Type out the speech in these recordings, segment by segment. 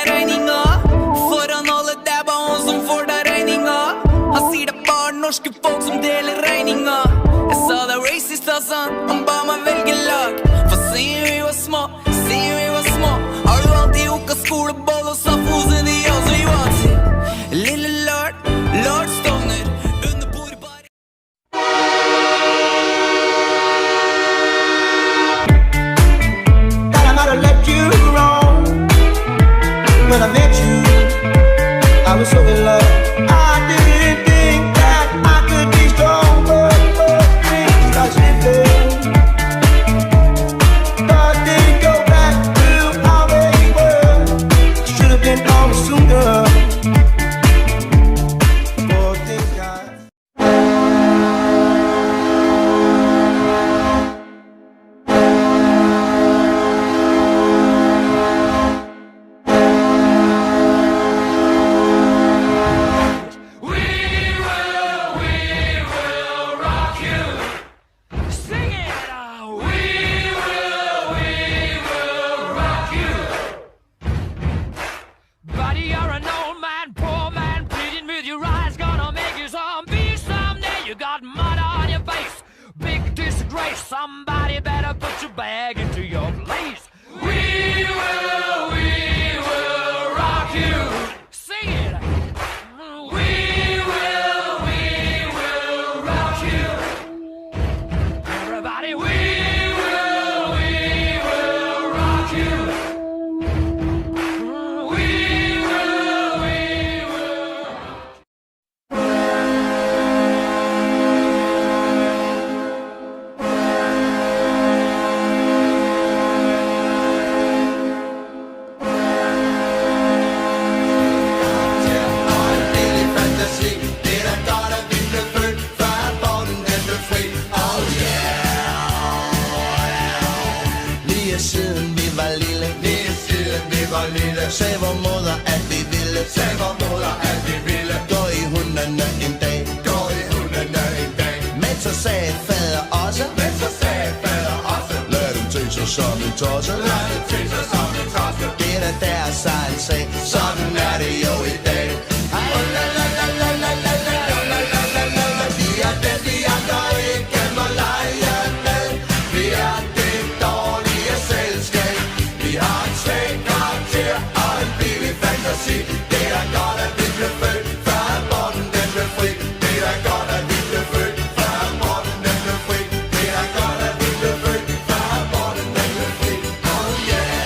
meg regninga. Foran alle dabbaene som får deg regninga. Han sier det er bare norske folk som deler regninga. Jeg sa det er racist, han ba meg velge lag. For siden vi var små, har du alltid hukka skoleboll og saft hos en de også i vansi. Lille Lord Stovner, under bordet bare. That I might have left you wrong. When I met you, I was so in love. I didn't think that I could be strong, but things are slipping. Thought they'd go back to how they were. Should have been on sooner. Before things got. Somebody better put your bag into your place. We will rock you. Sing it. We will rock you. Everybody, we will rock you. We will. Sagde vor moder, at vi ville gå i hundene en dag. Men så sagde fader også, lad dem te sig som en tosse. Det er da deres egen sag, sådan er det jo i dag. Vi er den, de andre ikke må lege med. Vi er det dårlige selskab. Vi har en svag karakter og en billig fantasi. Det er godt, at vi blev født, før aborten den blev fri. Det er godt, at vi blev født, før aborten den blev fri. Det er godt, at vi blev født, før aborten den blev fri. Oh yeah,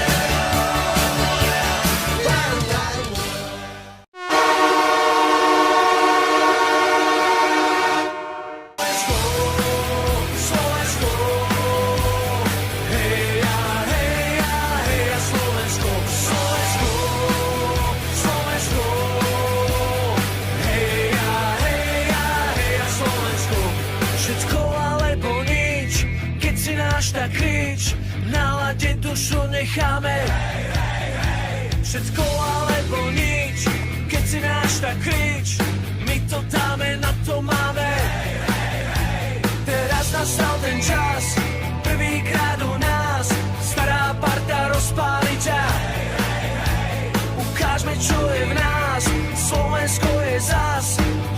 tak krič, naladiť dušu necháme. Všetko alebo nič, keď si náš, tak krič, my to dáme, na to máme. Teraz nastal ten čas, prvýkrát u nás, stará parta rozpáli ťa. Ukážme, čo je v nás, Slovensko je zas,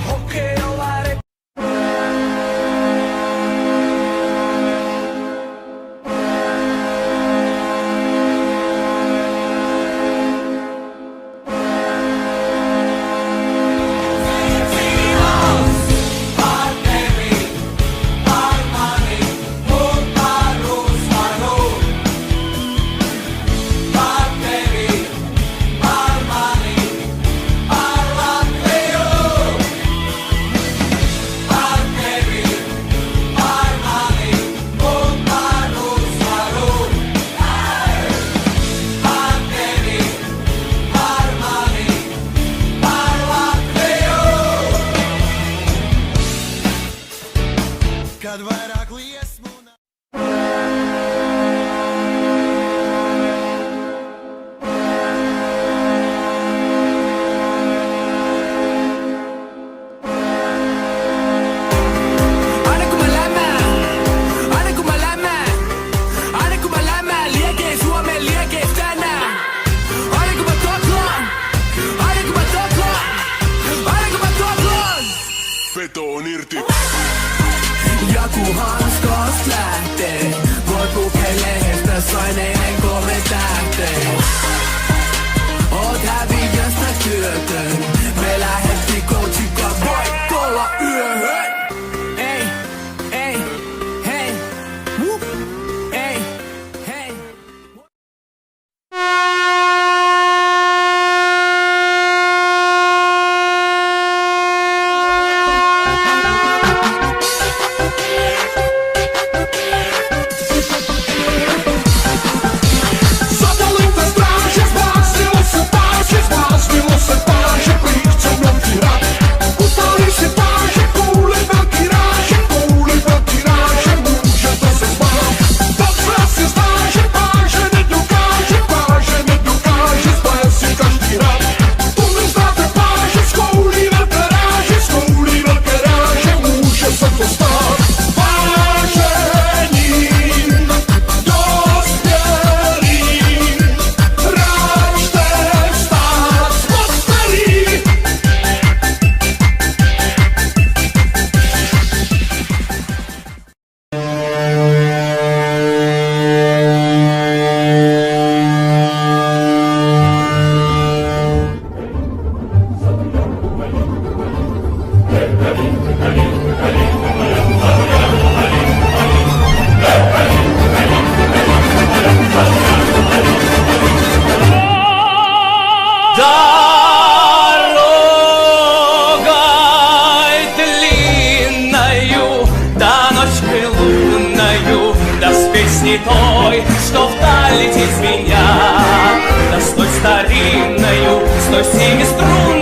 hokejová reprezentancia. irti. Ja kun hanskoos lähtee, voit lukee lehdestä saineinen 3 tähteä. Oot häviöstä työtön, me lähdettiin coachikaan voittolla yöhön. Ei, ei, hei, ei, hei. Той, что вдаль летит с меня, да стой старинною, стой всеми струнами.